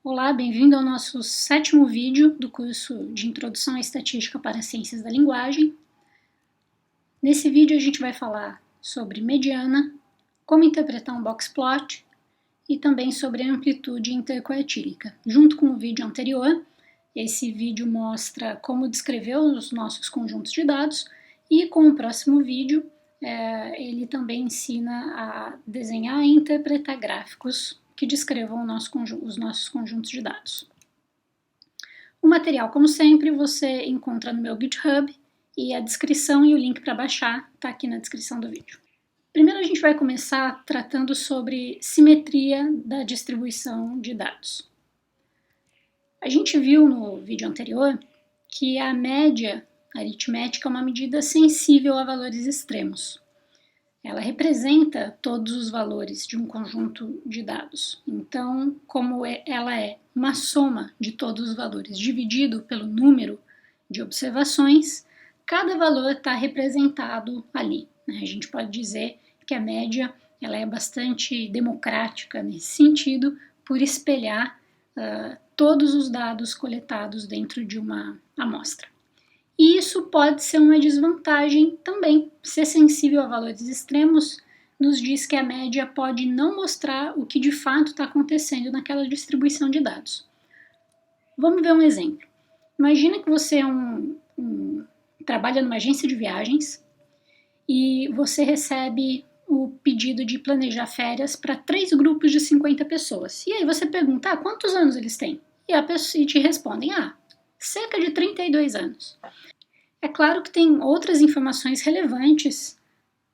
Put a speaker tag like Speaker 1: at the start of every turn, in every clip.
Speaker 1: Olá, bem-vindo ao nosso 7º vídeo do curso de Introdução à Estatística para Ciências da Linguagem. Nesse vídeo a gente vai falar sobre mediana, como interpretar um boxplot e também sobre a amplitude interquartílica. Junto com o vídeo anterior, esse vídeo mostra como descrever os nossos conjuntos de dados e com o próximo vídeo ele também ensina a desenhar e interpretar gráficos que descrevam os nossos conjuntos de dados. O material, como sempre, você encontra no meu GitHub e a descrição e o link para baixar está aqui na descrição do vídeo. Primeiro a gente vai começar tratando sobre simetria da distribuição de dados. A gente viu no vídeo anterior que a média aritmética é uma medida sensível a valores extremos. Ela representa todos os valores de um conjunto de dados. Então, como ela é uma soma de todos os valores dividido pelo número de observações, cada valor está representado ali. A gente pode dizer que a média ela é bastante democrática nesse sentido, por espelhar todos os dados coletados dentro de uma amostra. E isso pode ser uma desvantagem também. Ser sensível a valores extremos nos diz que a média pode não mostrar o que de fato está acontecendo naquela distribuição de dados. Vamos ver um exemplo. Imagina que você trabalha numa agência de viagens e você recebe o pedido de planejar férias para 3 grupos de 50 pessoas. E aí você pergunta, quantos anos eles têm? E te respondem, cerca de 32 anos. É claro que tem outras informações relevantes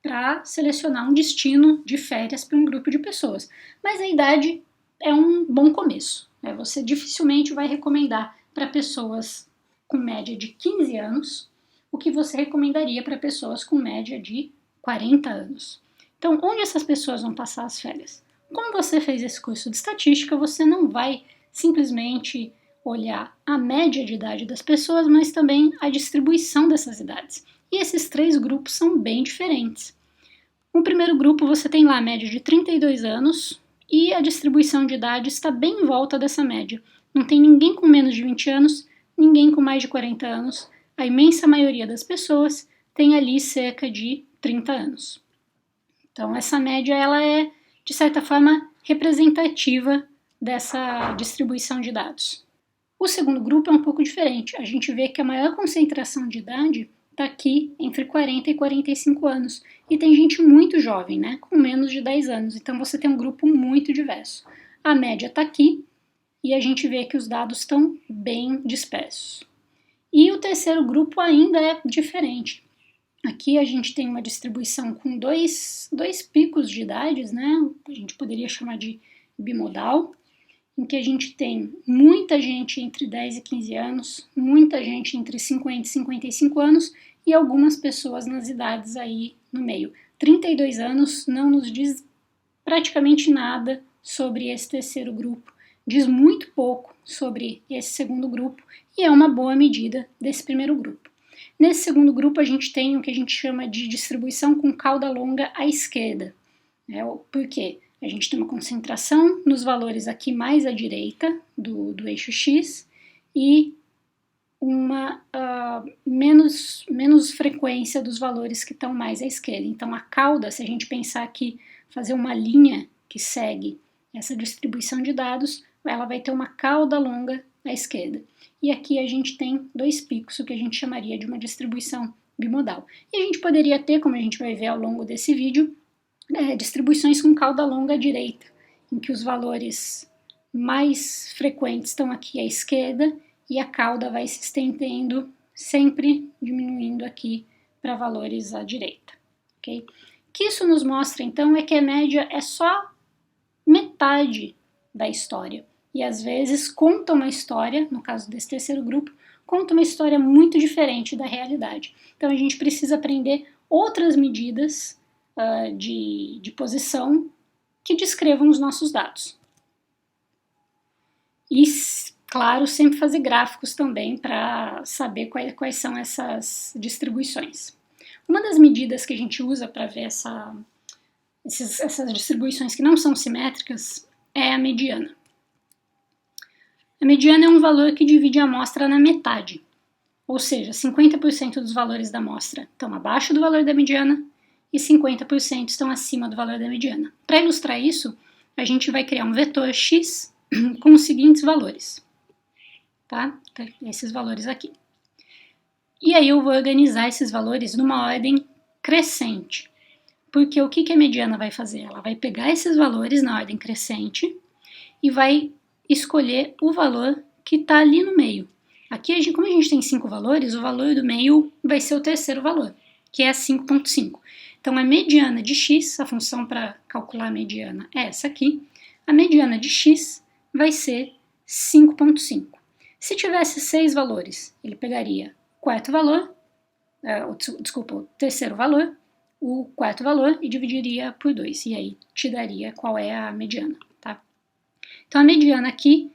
Speaker 1: para selecionar um destino de férias para um grupo de pessoas, mas a idade é um bom começo. Você dificilmente vai recomendar para pessoas com média de 15 anos o que você recomendaria para pessoas com média de 40 anos. Então, onde essas pessoas vão passar as férias? Como você fez esse curso de estatística, você não vai simplesmente olhar a média de idade das pessoas, mas também a distribuição dessas idades. E esses 3 grupos são bem diferentes. No primeiro grupo você tem lá a média de 32 anos e a distribuição de idade está bem em volta dessa média. Não tem ninguém com menos de 20 anos, ninguém com mais de 40 anos. A imensa maioria das pessoas tem ali cerca de 30 anos. Então essa média ela é, de certa forma, representativa dessa distribuição de dados. O segundo grupo é um pouco diferente. A gente vê que a maior concentração de idade está aqui entre 40 e 45 anos. E tem gente muito jovem, com menos de 10 anos. Então você tem um grupo muito diverso. A média está aqui e a gente vê que os dados estão bem dispersos. E o terceiro grupo ainda é diferente. Aqui a gente tem uma distribuição com dois picos de idades, a gente poderia chamar de bimodal, em que a gente tem muita gente entre 10 e 15 anos, muita gente entre 50 e 55 anos e algumas pessoas nas idades aí no meio. 32 anos não nos diz praticamente nada sobre esse terceiro grupo, diz muito pouco sobre esse segundo grupo e é uma boa medida desse primeiro grupo. Nesse segundo grupo a gente tem o que a gente chama de distribuição com cauda longa à esquerda. Por quê? A gente tem uma concentração nos valores aqui mais à direita do eixo X e uma menos frequência dos valores que estão mais à esquerda. Então a cauda, se a gente pensar aqui, fazer uma linha que segue essa distribuição de dados, ela vai ter uma cauda longa à esquerda. E aqui a gente tem 2 picos, o que a gente chamaria de uma distribuição bimodal. E a gente poderia ter, como a gente vai ver ao longo desse vídeo, distribuições com cauda longa à direita, em que os valores mais frequentes estão aqui à esquerda e a cauda vai se estendendo, sempre diminuindo aqui para valores à direita. Okay? O que isso nos mostra, então, é que a média é só metade da história. E às vezes conta uma história, no caso desse terceiro grupo, conta uma história muito diferente da realidade. Então a gente precisa aprender outras medidas de posição que descrevam os nossos dados. E, claro, sempre fazer gráficos também para saber quais são essas distribuições. Uma das medidas que a gente usa para ver essas distribuições que não são simétricas é a mediana. A mediana é um valor que divide a amostra na metade, ou seja, 50% dos valores da amostra estão abaixo do valor da mediana e 50% estão acima do valor da mediana. Para ilustrar isso, a gente vai criar um vetor x com os seguintes valores, tá? Esses valores aqui. E aí eu vou organizar esses valores numa ordem crescente, porque o que a mediana vai fazer? Ela vai pegar esses valores na ordem crescente e vai escolher o valor que está ali no meio. Aqui, como a gente tem 5 valores, o valor do meio vai ser o terceiro valor, que é 5,5. Então, a mediana de x, a função para calcular a mediana é essa aqui, a mediana de x vai ser 5,5. Se tivesse 6 valores, ele pegaria o quarto valor, o terceiro valor, o quarto valor e dividiria por 2, e aí te daria qual é a mediana, tá? Então, a mediana aqui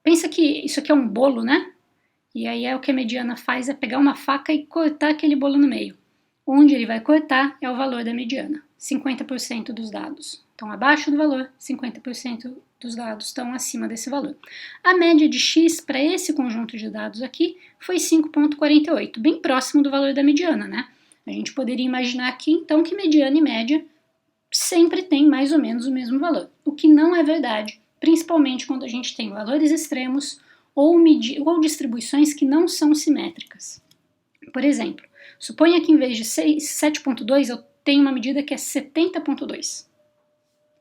Speaker 1: pensa que isso aqui é um bolo, né? E aí o que a mediana faz é pegar uma faca e cortar aquele bolo no meio. Onde ele vai cortar é o valor da mediana. 50% dos dados estão abaixo do valor, 50% dos dados estão acima desse valor. A média de x para esse conjunto de dados aqui foi 5,48, bem próximo do valor da mediana, né? A gente poderia imaginar aqui, então, que mediana e média sempre tem mais ou menos o mesmo valor, o que não é verdade, principalmente quando a gente tem valores extremos ou distribuições que não são simétricas. Por exemplo, suponha que em vez de 7,2 eu tenho uma medida que é 70,2.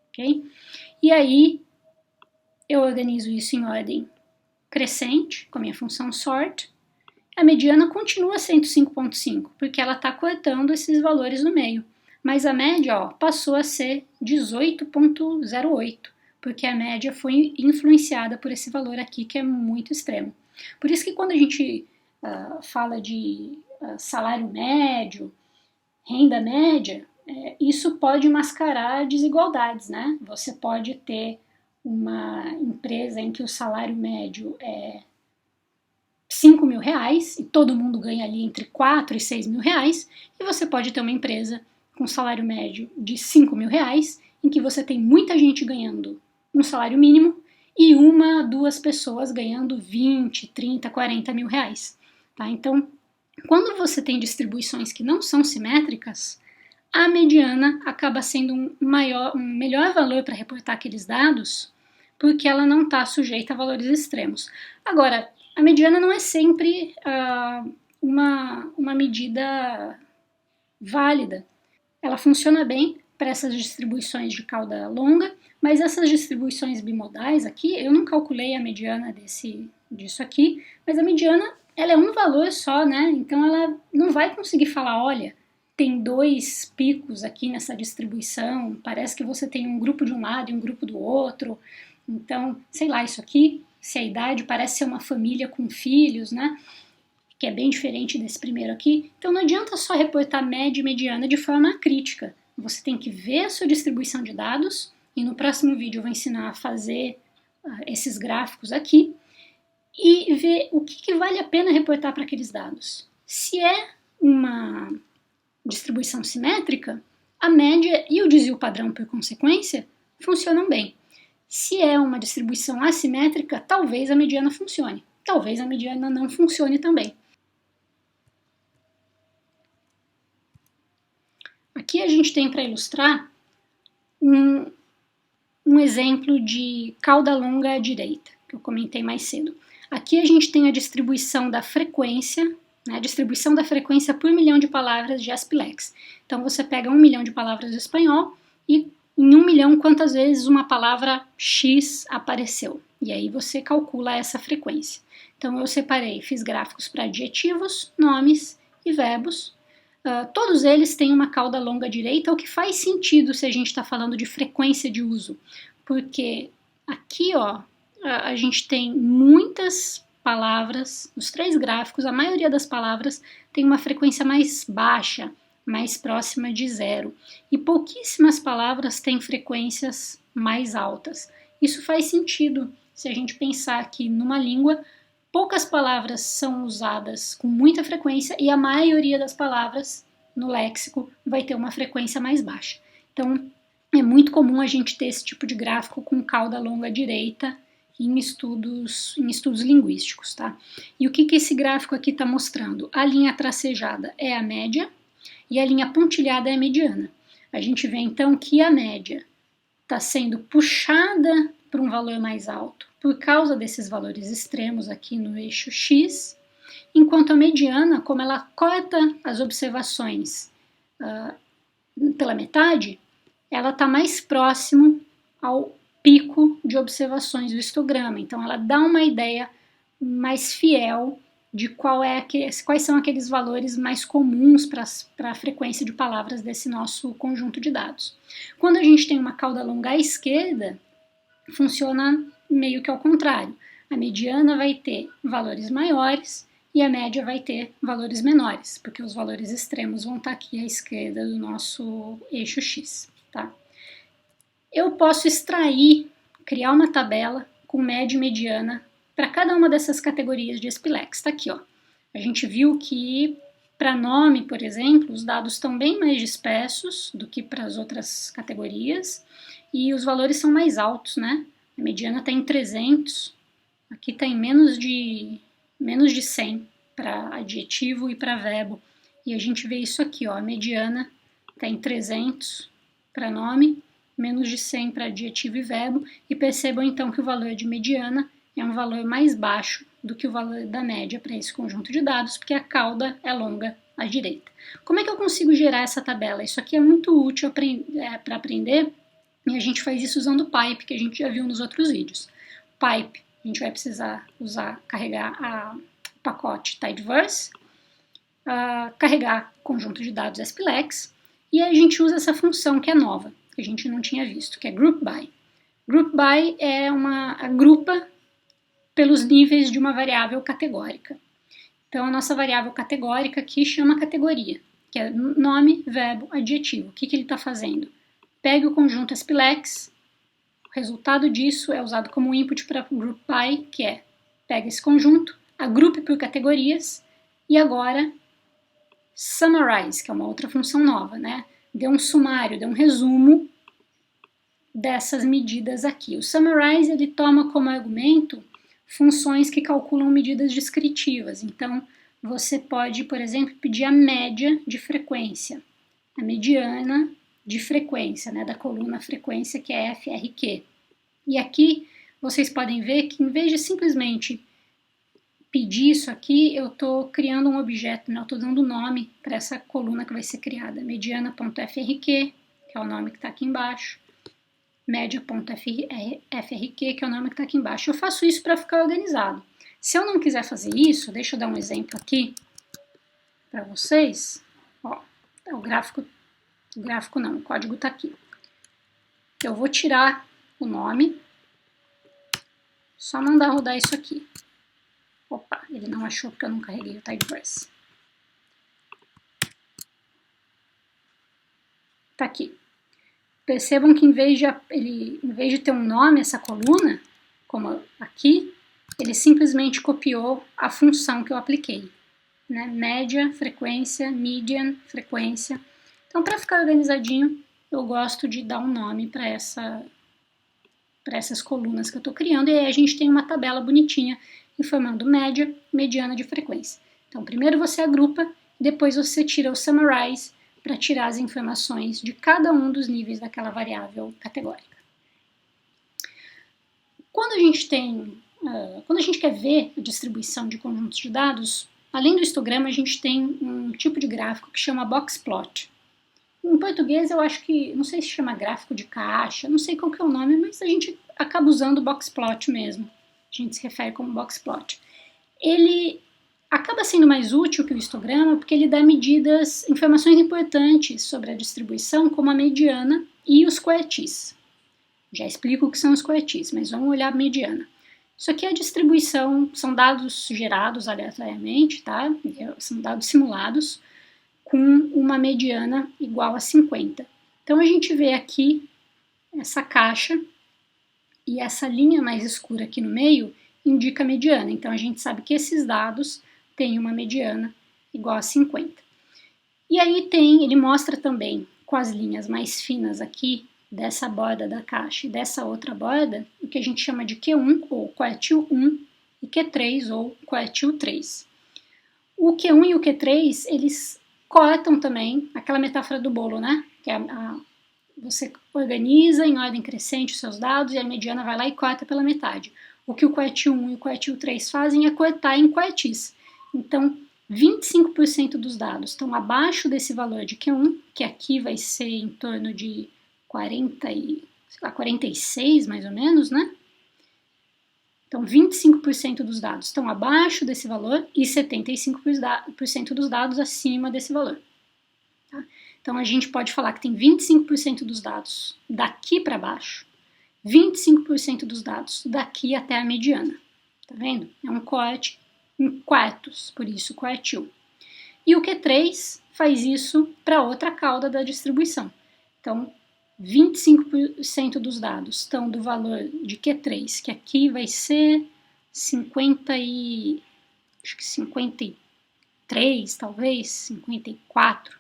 Speaker 1: Ok? E aí eu organizo isso em ordem crescente, com a minha função sort. A mediana continua sendo 5,5, porque ela está cortando esses valores no meio. Mas a média passou a ser 18,08, porque a média foi influenciada por esse valor aqui, que é muito extremo. Por isso que quando a gente fala de salário médio, renda média, isso pode mascarar desigualdades, né? Você pode ter uma empresa em que o salário médio é 5 mil reais e todo mundo ganha ali entre 4 e 6 mil reais, e você pode ter uma empresa com salário médio de 5 mil reais, em que você tem muita gente ganhando um salário mínimo e 1, 2 pessoas ganhando 20, 30, 40 mil reais. Tá? Então, quando você tem distribuições que não são simétricas, a mediana acaba sendo um melhor valor para reportar aqueles dados, porque ela não está sujeita a valores extremos. Agora, a mediana não é sempre uma medida válida. Ela funciona bem para essas distribuições de cauda longa, mas essas distribuições bimodais aqui, eu não calculei a mediana disso aqui, mas a mediana ela é um valor só, né? Então ela não vai conseguir falar, olha, tem 2 picos aqui nessa distribuição, parece que você tem um grupo de um lado e um grupo do outro. Então, sei lá, isso aqui, se a idade parece ser uma família com filhos, né? Que é bem diferente desse primeiro aqui. Então não adianta só reportar média e mediana de forma crítica. Você tem que ver a sua distribuição de dados, e no próximo vídeo eu vou ensinar a fazer esses gráficos aqui, e ver o que vale a pena reportar para aqueles dados. Se é uma distribuição simétrica, a média e o desvio padrão, por consequência, funcionam bem. Se é uma distribuição assimétrica, talvez a mediana funcione. Talvez a mediana não funcione também. Aqui a gente tem para ilustrar um exemplo de cauda longa à direita, que eu comentei mais cedo. Aqui a gente tem a distribuição da frequência, né, a distribuição da frequência por milhão de palavras de Aspilex. Então você pega 1 milhão de palavras de espanhol e em 1 milhão quantas vezes uma palavra X apareceu. E aí você calcula essa frequência. Então eu separei, fiz gráficos para adjetivos, nomes e verbos. Todos eles têm uma cauda longa à direita, o que faz sentido se a gente está falando de frequência de uso. Porque aqui, a gente tem muitas palavras, nos 3 gráficos, a maioria das palavras tem uma frequência mais baixa, mais próxima de 0. E pouquíssimas palavras têm frequências mais altas. Isso faz sentido se a gente pensar que numa língua, poucas palavras são usadas com muita frequência e a maioria das palavras no léxico vai ter uma frequência mais baixa. Então, é muito comum a gente ter esse tipo de gráfico com cauda longa à direita em estudos linguísticos, tá? E o que esse gráfico aqui está mostrando? A linha tracejada é a média e a linha pontilhada é a mediana. A gente vê então que a média está sendo puxada para um valor mais alto por causa desses valores extremos aqui no eixo X, enquanto a mediana, como ela corta as observações pela metade, ela está mais próximo ao pico de observações do histograma. Então, ela dá uma ideia mais fiel de quais são aqueles valores mais comuns para a frequência de palavras desse nosso conjunto de dados. Quando a gente tem uma cauda longa à esquerda, funciona meio que ao contrário. A mediana vai ter valores maiores e a média vai ter valores menores, porque os valores extremos vão estar aqui à esquerda do nosso eixo X, tá? Eu posso criar uma tabela com média e mediana para cada uma dessas categorias de SPLEX. Está aqui, ó. A gente viu que para nome, por exemplo, os dados estão bem mais dispersos do que para as outras categorias e os valores são mais altos, né? A mediana está em 300, aqui está em menos de 100 para adjetivo e para verbo. E a gente vê isso aqui, ó, a mediana está em 300 para nome, menos de 100 para adjetivo e verbo, e percebam então que o valor de mediana é um valor mais baixo do que o valor da média para esse conjunto de dados, porque a cauda é longa à direita. Como é que eu consigo gerar essa tabela? Isso aqui é muito útil para aprender, e a gente faz isso usando o pipe, que a gente já viu nos outros vídeos. Pipe, a gente vai precisar carregar o pacote tidyverse, carregar conjunto de dados SPLEX, e a gente usa essa função que é nova, que a gente não tinha visto, que é groupBy. GroupBy é uma agrupa pelos níveis de uma variável categórica. Então, a nossa variável categórica aqui chama categoria, que é nome, verbo, adjetivo. O que ele está fazendo? Pega o conjunto SPLEX, o resultado disso é usado como input para o GroupBy, que é pega esse conjunto, agrupe por categorias e agora summarize, que é uma outra função nova, né? Dê um sumário, dê um resumo dessas medidas aqui. O summarize, ele toma como argumento funções que calculam medidas descritivas. Então, você pode, por exemplo, pedir a média de frequência, a mediana de frequência, né, da coluna frequência, que é FRQ. E aqui, vocês podem ver que, em vez de simplesmente pedir isso aqui, eu estou criando um objeto, né, eu estou dando nome para essa coluna que vai ser criada, mediana.frq, que é o nome que está aqui embaixo, média.frq, que é o nome que está aqui embaixo. Eu faço isso para ficar organizado. Se eu não quiser fazer isso, deixa eu dar um exemplo aqui para vocês. Ó, o gráfico não, o código está aqui. Eu vou tirar o nome, só mandar rodar isso aqui. Opa, ele não achou porque eu não carreguei o tidyverse. Tá aqui. Percebam que em vez de ter um nome essa coluna, como aqui, ele simplesmente copiou a função que eu apliquei, né? Média, frequência, median, frequência. Então, para ficar organizadinho, eu gosto de dar um nome para essas colunas que eu estou criando, e aí a gente tem uma tabela bonitinha informando média, mediana de frequência. Então, primeiro você agrupa, depois você tira o summarize para tirar as informações de cada um dos níveis daquela variável categórica. Quando a gente quer ver a distribuição de conjuntos de dados, além do histograma, a gente tem um tipo de gráfico que chama boxplot. Em português, eu acho que, não sei se chama gráfico de caixa, não sei qual que é o nome, mas a gente acaba usando boxplot mesmo. A gente se refere como boxplot. Ele acaba sendo mais útil que o histograma porque ele dá informações importantes sobre a distribuição, como a mediana e os coetis. Já explico o que são os coetis, mas vamos olhar a mediana. Isso aqui é a distribuição, são dados gerados aleatoriamente, tá? São dados simulados com uma mediana igual a 50. Então a gente vê aqui essa caixa e essa linha mais escura aqui no meio indica a mediana. Então a gente sabe que esses dados têm uma mediana igual a 50. E aí ele mostra também com as linhas mais finas aqui dessa borda da caixa e dessa outra borda, o que a gente chama de Q1 ou quartil 1 e Q3 ou quartil 3. O Q1 e o Q3, eles cortam também aquela metáfora do bolo, né? Que é você organiza em ordem crescente os seus dados e a mediana vai lá e corta pela metade. O que o quartil 1 e o quartil 3 fazem é cortar em quartis. Então, 25% dos dados estão abaixo desse valor de Q1, que aqui vai ser em torno de 46 mais ou menos, né? Então, 25% dos dados estão abaixo desse valor e 75% dos dados acima desse valor. Tá? Então, a gente pode falar que tem 25% dos dados daqui para baixo, 25% dos dados daqui até a mediana. Tá vendo? É um corte em quartos, por isso quartil. E o Q3 faz isso para outra cauda da distribuição. Então, 25% dos dados estão do valor de Q3, que aqui vai ser 53, talvez, 54.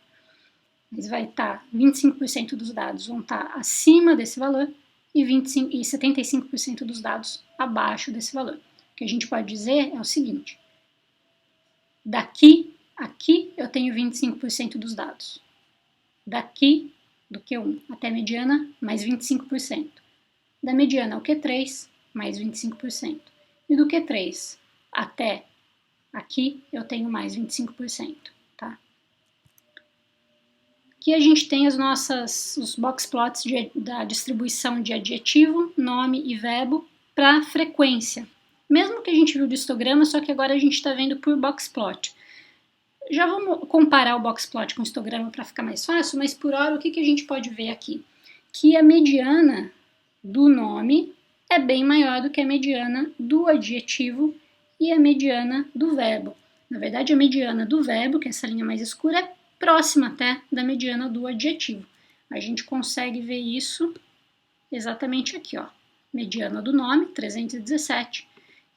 Speaker 1: Mas vai estar, 25% dos dados vão estar acima desse valor e 75% dos dados abaixo desse valor. O que a gente pode dizer é o seguinte: daqui, aqui eu tenho 25% dos dados. Daqui, do Q1 até a mediana, mais 25%. Da mediana ao Q3, mais 25%. E do Q3 até aqui, eu tenho mais 25%. Tá? Aqui a gente tem os box plots da distribuição de adjetivo, nome e verbo para frequência. Mesmo que a gente viu do histograma, só que agora a gente está vendo por box plot. Já vamos comparar o box plot com o histograma para ficar mais fácil, mas por hora o que a gente pode ver aqui? Que a mediana do nome é bem maior do que a mediana do adjetivo e a mediana do verbo. Na verdade, a mediana do verbo, que é essa linha mais escura, é próxima até da mediana do adjetivo. A gente consegue ver isso exatamente aqui, ó. Mediana do nome, 317.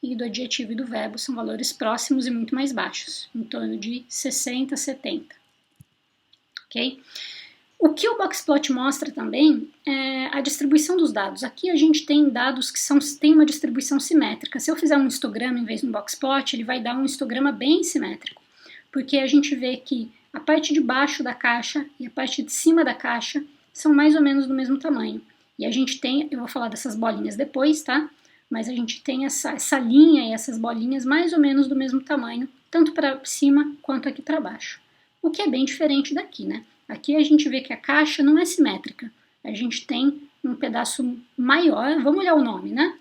Speaker 1: E do adjetivo e do verbo são valores próximos e muito mais baixos, em torno de 60, 70. Ok? O que o boxplot mostra também é a distribuição dos dados. Aqui a gente tem dados que têm uma distribuição simétrica. Se eu fizer um histograma em vez de um boxplot, ele vai dar um histograma bem simétrico, porque a gente vê que a parte de baixo da caixa e a parte de cima da caixa são mais ou menos do mesmo tamanho. E a gente tem, eu vou falar dessas bolinhas depois, tá? Mas a gente tem essa linha e essas bolinhas mais ou menos do mesmo tamanho, tanto para cima quanto aqui para baixo. O que é bem diferente daqui, né? Aqui a gente vê que a caixa não é simétrica. A gente tem um pedaço maior, vamos olhar o nome, né?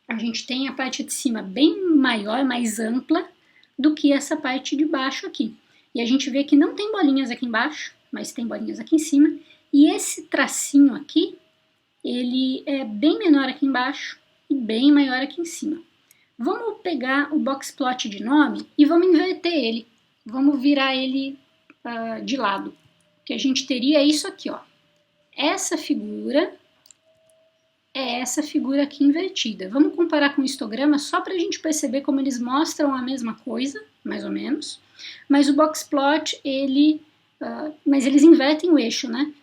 Speaker 1: A gente tem a parte de cima bem maior, mais ampla, do que essa parte de baixo aqui. E a gente vê que não tem bolinhas aqui embaixo, mas tem bolinhas aqui em cima. E esse tracinho aqui, ele é bem menor aqui embaixo e bem maior aqui em cima. Vamos pegar o boxplot de nome e vamos inverter ele. Vamos virar ele de lado. O que a gente teria é isso aqui, ó. Essa figura é essa figura aqui invertida. Vamos comparar com o histograma só para a gente perceber como eles mostram a mesma coisa, mais ou menos. Mas o boxplot, mas eles invertem o eixo, né?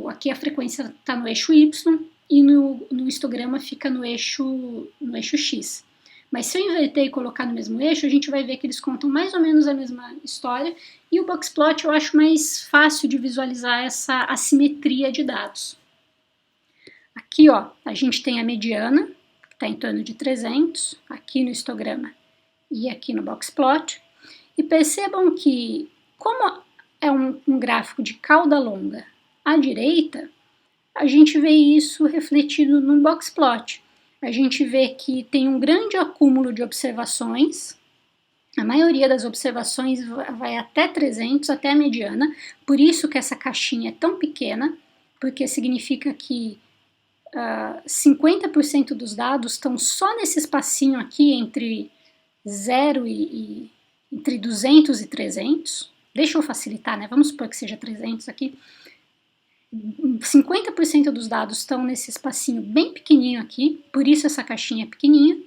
Speaker 1: Aqui a frequência está no eixo Y e no histograma fica no eixo X. Mas se eu inverter e colocar no mesmo eixo, a gente vai ver que eles contam mais ou menos a mesma história. E o boxplot eu acho mais fácil de visualizar essa assimetria de dados. Aqui, ó, a gente tem a mediana, que está em torno de 300, aqui no histograma e aqui no boxplot. E percebam que, como é um gráfico de cauda longa à direita, a gente vê isso refletido no boxplot. A gente vê que tem um grande acúmulo de observações. A maioria das observações vai até 300, até a mediana. Por isso que essa caixinha é tão pequena, porque significa que 50% dos dados estão só nesse espacinho aqui entre 0 e entre 200 e 300. Deixa eu facilitar, né? Vamos supor que seja 300 aqui. 50% dos dados estão nesse espacinho bem pequenininho aqui, por isso essa caixinha é pequenininha,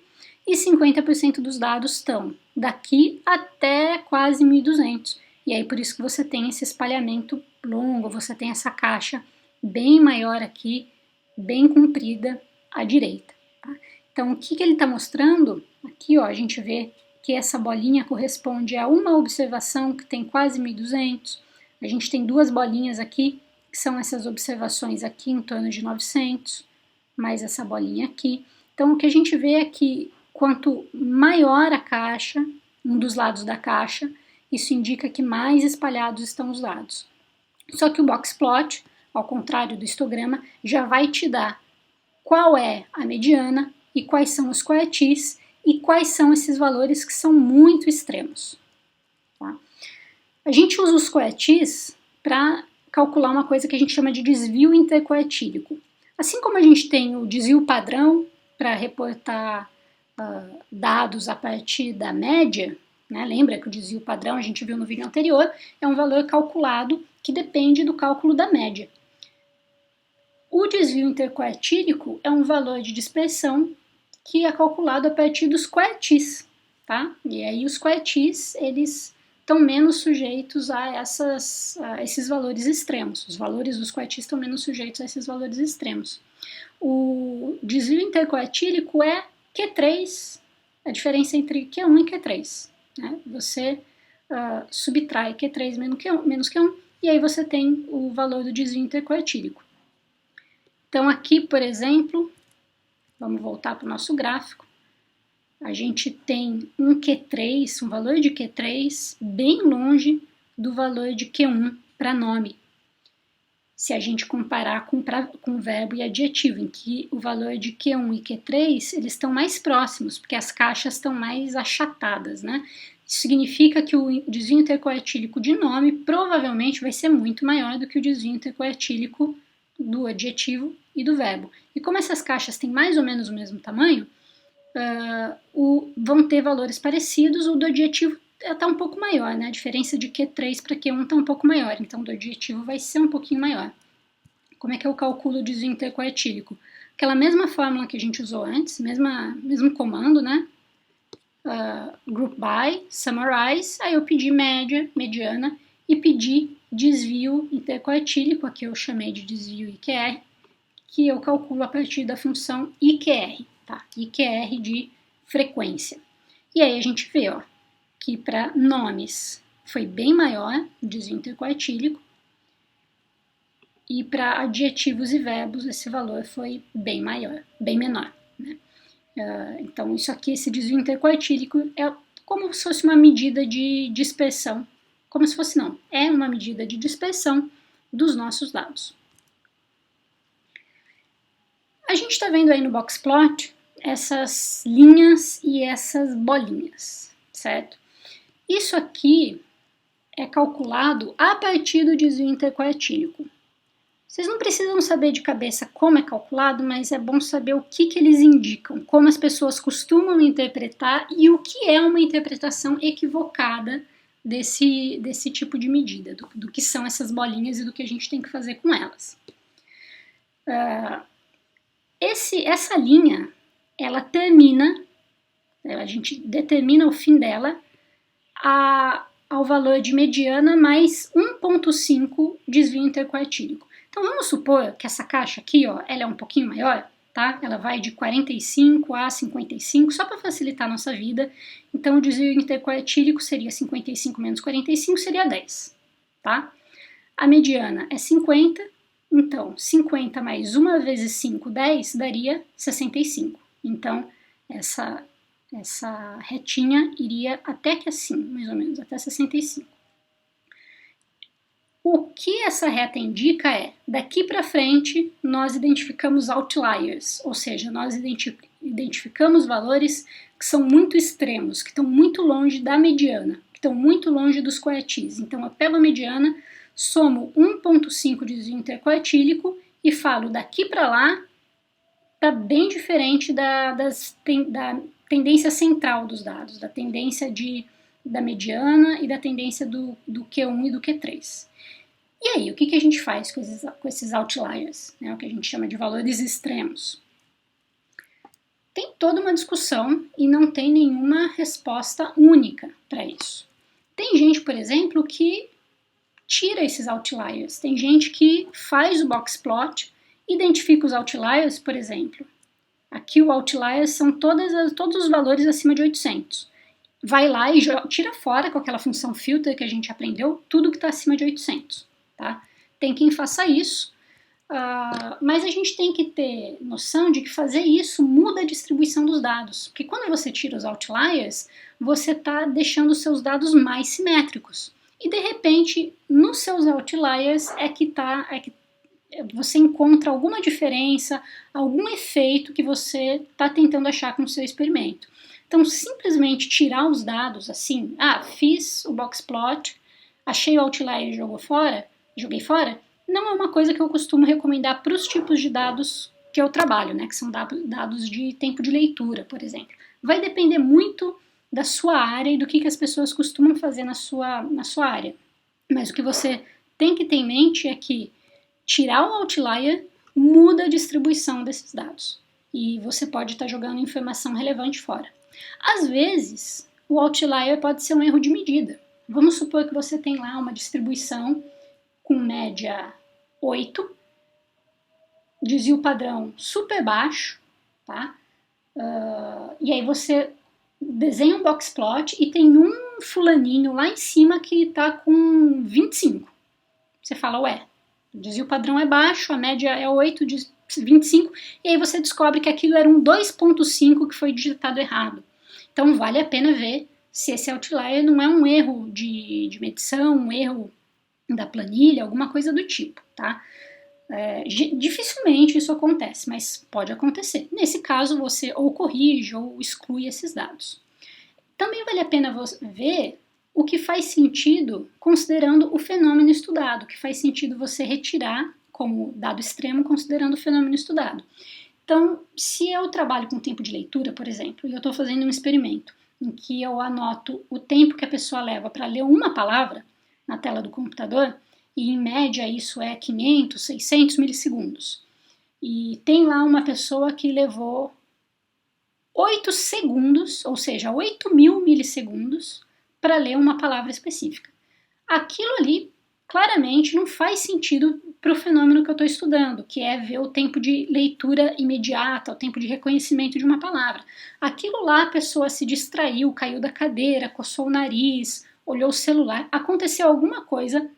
Speaker 1: e 50% dos dados estão daqui até quase 1200. E aí por isso que você tem esse espalhamento longo, você tem essa caixa bem maior aqui, bem comprida à direita. Tá? Então, o que ele está mostrando? Aqui, ó, a gente vê que essa bolinha corresponde a uma observação que tem quase 1.200. A gente tem duas bolinhas aqui, que são essas observações aqui em torno de 900, mais essa bolinha aqui. Então, o que a gente vê é que quanto maior a caixa, um dos lados da caixa, isso indica que mais espalhados estão os dados. Só que o boxplot, ao contrário do histograma, já vai te dar qual é a mediana e quais são os coetis e quais são esses valores que são muito extremos. Tá? A gente usa os coetis para calcular uma coisa que a gente chama de desvio intercoetílico. Assim como a gente tem o desvio padrão para reportar dados a partir da média, né? Lembra que o desvio padrão, a gente viu no vídeo anterior, é um valor calculado que depende do cálculo da média. O desvio intercoetílico é um valor de dispersão que é calculado a partir dos coetis, tá? E aí os coetis, eles estão menos sujeitos a esses valores extremos. Os valores dos coetis estão menos sujeitos a esses valores extremos. O desvio intercoetílico é Q3, a diferença entre Q1 e Q3. Né? Você subtrai Q3 menos Q1 e aí você tem o valor do desvio intercoetílico. Então aqui, por exemplo, vamos voltar para o nosso gráfico, a gente tem um Q3, um valor de Q3 bem longe do valor de Q1 para nome. Se a gente comparar com verbo e adjetivo, em que o valor de Q1 e Q3 eles estão mais próximos, porque as caixas estão mais achatadas, né? Isso significa que o desvio intercoetílico de nome provavelmente vai ser muito maior do que o desvio intercoetílico do adjetivo e do verbo. E como essas caixas têm mais ou menos o mesmo tamanho, vão ter valores parecidos, o do adjetivo está um pouco maior, né? A diferença de Q3 para Q1 está um pouco maior, então o do adjetivo vai ser um pouquinho maior. Como é que eu calculo o desvio intercoetílico? Aquela mesma fórmula que a gente usou antes, mesmo comando, né? Group by, summarize, aí eu pedi média, mediana, e pedi desvio intercoetílico, aqui eu chamei de desvio IQR, que eu calculo a partir da função IQR, tá? IQR de frequência. E aí a gente vê, ó, que para nomes foi bem maior o desvio intercoetílico, e para adjetivos e verbos esse valor foi bem menor. Né? Então isso aqui, esse desvio intercoetílico é como se fosse uma medida de dispersão, como se fosse não, é uma medida de dispersão dos nossos dados. A gente está vendo aí no boxplot essas linhas e essas bolinhas, certo? Isso aqui é calculado a partir do desvio intercoetílico. Vocês não precisam saber de cabeça como é calculado, mas é bom saber o que eles indicam, como as pessoas costumam interpretar e o que é uma interpretação equivocada desse tipo de medida, do que são essas bolinhas e do que a gente tem que fazer com elas. Essa linha, ela termina, a gente determina o fim dela ao valor de mediana mais 1,5 desvio intercoetílico. Então vamos supor que essa caixa aqui, ó, ela é um pouquinho maior, tá? Ela vai de 45 a 55, só para facilitar a nossa vida. Então o desvio intercoetílico seria 55 menos 45, seria 10, tá? A mediana é 50, então 50 mais 1 vezes 5, 10, daria 65. Então essa retinha iria até que assim, mais ou menos, até 65. O que essa reta indica é, daqui para frente, nós identificamos outliers, ou seja, nós identificamos valores que são muito extremos, que estão muito longe da mediana, que estão muito longe dos coetis. Então, eu pego a mediana, somo 1,5 de desvio intercoetílico e falo, daqui para lá, está bem diferente da tendência central dos dados, da tendência da mediana e da tendência do Q1 e do Q3. E aí, o que a gente faz com esses outliers, né, o que a gente chama de valores extremos? Tem toda uma discussão e não tem nenhuma resposta única para isso. Tem gente, por exemplo, que tira esses outliers. Tem gente que faz o boxplot, identifica os outliers, por exemplo. Aqui o outliers são todos os valores acima de 800. Vai lá e tira fora com aquela função filter que a gente aprendeu, tudo que está acima de 800. Tá? Tem quem faça isso, mas a gente tem que ter noção de que fazer isso muda a distribuição dos dados. Porque quando você tira os outliers, você está deixando os seus dados mais simétricos. E de repente, nos seus outliers você encontra alguma diferença, algum efeito que você está tentando achar com o seu experimento. Então, simplesmente tirar os dados assim, fiz o boxplot, achei o outlier e joguei fora, não é uma coisa que eu costumo recomendar para os tipos de dados que eu trabalho, né, que são dados de tempo de leitura, por exemplo. Vai depender muito da sua área e do que as pessoas costumam fazer na sua área. Mas o que você tem que ter em mente é que tirar o outlier muda a distribuição desses dados. E você pode estar jogando informação relevante fora. Às vezes, o outlier pode ser um erro de medida. Vamos supor que você tem lá uma distribuição com média 8, desvio padrão super baixo, tá? E aí você desenha um boxplot e tem um fulaninho lá em cima que está com 25. Você fala, ué, o desvio padrão é baixo, a média é 8 de 25, e aí você descobre que aquilo era um 2.5 que foi digitado errado. Então vale a pena ver se esse outlier não é um erro de medição, um erro da planilha, alguma coisa do tipo, tá? Dificilmente isso acontece, mas pode acontecer. Nesse caso, você ou corrige ou exclui esses dados. Também vale a pena ver o que faz sentido considerando o fenômeno estudado, o que faz sentido você retirar como dado extremo considerando o fenômeno estudado. Então, se eu trabalho com tempo de leitura, por exemplo, e eu estou fazendo um experimento em que eu anoto o tempo que a pessoa leva para ler uma palavra na tela do computador, e em média isso é 500, 600 milissegundos, e tem lá uma pessoa que levou 8 segundos, ou seja, 8.000 milissegundos, para ler uma palavra específica. Aquilo ali claramente não faz sentido para o fenômeno que eu estou estudando, que é ver o tempo de leitura imediata, o tempo de reconhecimento de uma palavra. Aquilo lá a pessoa se distraiu, caiu da cadeira, coçou o nariz, olhou o celular, aconteceu alguma coisa,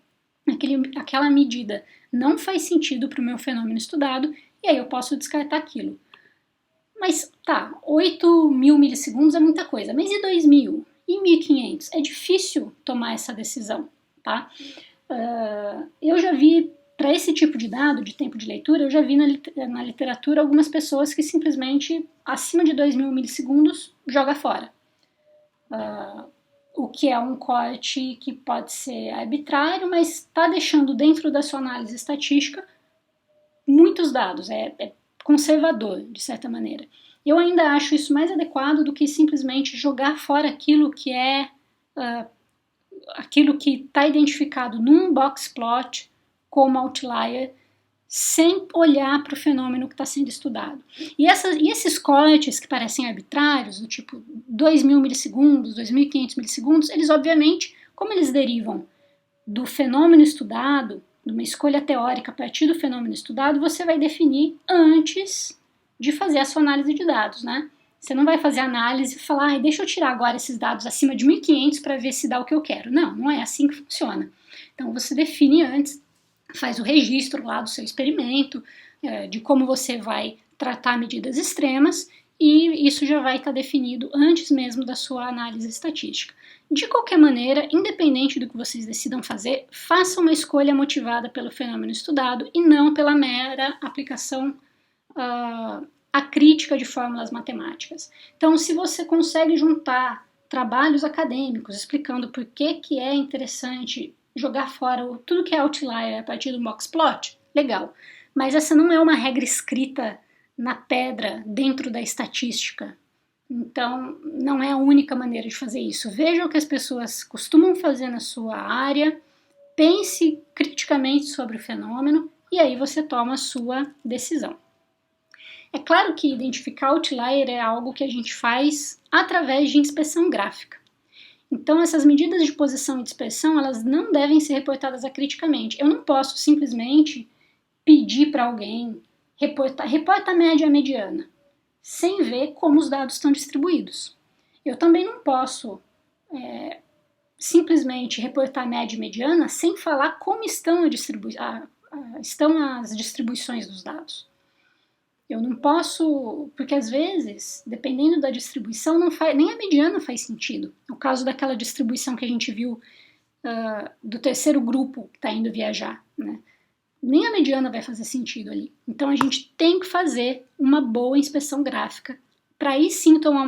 Speaker 1: aquela medida não faz sentido para o meu fenômeno estudado, e aí eu posso descartar aquilo. Mas tá, 8.000 milissegundos é muita coisa, mas e 2.000? E 1.500? É difícil tomar essa decisão, tá? Eu já vi, para esse tipo de dado, de tempo de leitura, eu já vi na literatura algumas pessoas que simplesmente, acima de 2.000 milissegundos, joga fora. O que é um corte que pode ser arbitrário, mas está deixando dentro da sua análise estatística muitos dados, é conservador, de certa maneira. Eu ainda acho isso mais adequado do que simplesmente jogar fora aquilo que aquilo que está identificado num boxplot como outlier, sem olhar para o fenômeno que está sendo estudado. E esses cortes que parecem arbitrários, do tipo 2.000 milissegundos, 2.500 milissegundos, eles obviamente, como eles derivam do fenômeno estudado, de uma escolha teórica a partir do fenômeno estudado, você vai definir antes de fazer a sua análise de dados, né? Você não vai fazer análise e falar, deixa eu tirar agora esses dados acima de 1.500 para ver se dá o que eu quero. Não é assim que funciona. Então você define antes, faz o registro lá do seu experimento, de como você vai tratar medidas extremas, e isso já vai estar definido antes mesmo da sua análise estatística. De qualquer maneira, independente do que vocês decidam fazer, façam uma escolha motivada pelo fenômeno estudado e não pela mera aplicação acrítica de fórmulas matemáticas. Então, se você consegue juntar trabalhos acadêmicos explicando por que é interessante jogar fora tudo que é outlier a partir do boxplot, legal. Mas essa não é uma regra escrita na pedra dentro da estatística. Então, não é a única maneira de fazer isso. Veja o que as pessoas costumam fazer na sua área, pense criticamente sobre o fenômeno e aí você toma a sua decisão. É claro que identificar outlier é algo que a gente faz através de inspeção gráfica. Então, essas medidas de posição e dispersão, elas não devem ser reportadas acriticamente. Eu não posso simplesmente pedir para alguém reporta a média e a mediana, sem ver como os dados estão distribuídos. Eu também não posso simplesmente reportar a média e mediana sem falar como estão as distribuições dos dados. Eu não posso, porque às vezes, dependendo da distribuição, nem a mediana faz sentido. No caso daquela distribuição que a gente viu do terceiro grupo que está indo viajar, né? Nem a mediana vai fazer sentido ali. Então a gente tem que fazer uma boa inspeção gráfica para aí sim tomar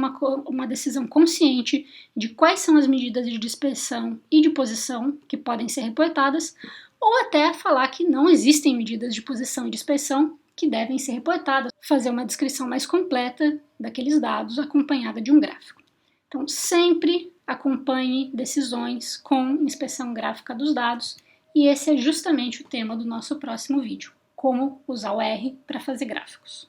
Speaker 1: uma decisão consciente de quais são as medidas de dispersão e de posição que podem ser reportadas, ou até falar que não existem medidas de posição e dispersão que devem ser reportadas, fazer uma descrição mais completa daqueles dados acompanhada de um gráfico. Então, sempre acompanhe decisões com inspeção gráfica dos dados, e esse é justamente o tema do nosso próximo vídeo, como usar o R para fazer gráficos.